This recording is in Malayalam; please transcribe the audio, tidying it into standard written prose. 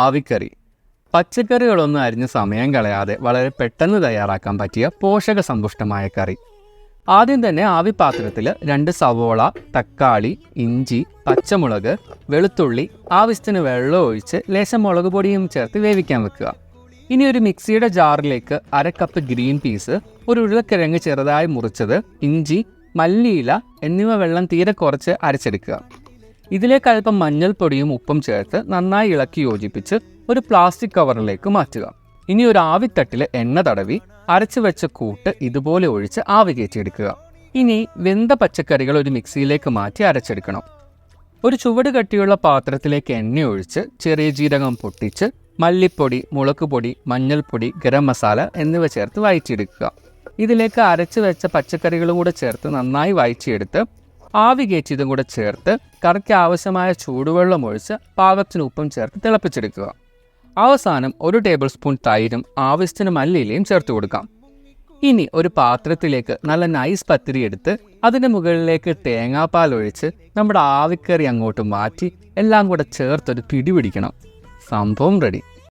ആവിക്കറി. പച്ചക്കറികളൊന്നും അരിഞ്ഞ് സമയം കളയാതെ വളരെ പെട്ടെന്ന് തയ്യാറാക്കാൻ പറ്റിയ പോഷക സമ്പുഷ്ടമായ കറി. ആദ്യം തന്നെ ആവി പാത്രത്തിൽ 2 സവോള, തക്കാളി, ഇഞ്ചി, പച്ചമുളക്, വെളുത്തുള്ളി, ആവശ്യത്തിന് വെള്ളം ഒഴിച്ച് ലേശം മുളക് പൊടിയും ചേർത്ത് വേവിക്കാൻ വെക്കുക. ഇനി ഒരു മിക്സിയുടെ ജാറിലേക്ക് 1/2 കപ്പ് ഗ്രീൻ പീസ്, ഒരു ഉരുളക്കിഴങ്ങ് ചെറുതായി മുറിച്ചത്, ഇഞ്ചി, മല്ലിയില എന്നിവ വെള്ളം തീരെ കുറച്ച് അരച്ചെടുക്കുക. ഇതിലേക്ക് അല്പം മഞ്ഞൾപ്പൊടിയും ഉപ്പും ചേർത്ത് നന്നായി ഇളക്കി യോജിപ്പിച്ച് ഒരു പ്ലാസ്റ്റിക് കവറിലേക്ക് മാറ്റുക. ഇനി ഒരു ആവിത്തട്ടിൽ എണ്ണ തടവി അരച്ചു വെച്ച കൂട്ട് ഇതുപോലെ ഒഴിച്ച് ആവി കയറ്റിയെടുക്കുക. ഇനി വെന്ത പച്ചക്കറികൾ ഒരു മിക്സിയിലേക്ക് മാറ്റി അരച്ചെടുക്കണം. ഒരു ചുവട് കട്ടിയുള്ള പാത്രത്തിലേക്ക് എണ്ണ ഒഴിച്ച് ചെറിയ ജീരകം പൊട്ടിച്ച് മല്ലിപ്പൊടി, മുളക് പൊടി, മഞ്ഞൾപ്പൊടി, ഗരം മസാല എന്നിവ ചേർത്ത് വഴറ്റിയെടുക്കുക. ഇതിലേക്ക് അരച്ചു വെച്ച പച്ചക്കറികളും കൂടെ ചേർത്ത് നന്നായി വഴറ്റിയെടുത്ത് ആവി കയറ്റിയതും കൂടെ ചേർത്ത് കറിക്ക് ആവശ്യമായ ചൂടുവെള്ളം ഒഴിച്ച് പാകത്തിന് ഉപ്പും ചേർത്ത് തിളപ്പിച്ചെടുക്കുക. അവസാനം 1 ടേബിൾ സ്പൂൺ തൈരും ആവശ്യത്തിന് മല്ലിയിലയും ചേർത്ത് കൊടുക്കാം. ഇനി ഒരു പാത്രത്തിലേക്ക് നല്ല നൈസ് പത്തിരി എടുത്ത് അതിൻ്റെ മുകളിലേക്ക് തേങ്ങാപ്പാൽ ഒഴിച്ച് നമ്മുടെ ആവിക്കറി അങ്ങോട്ട് മാറ്റി എല്ലാം കൂടെ ചേർത്തൊരു പിടി പിടിക്കണം. സംഭവം റെഡി.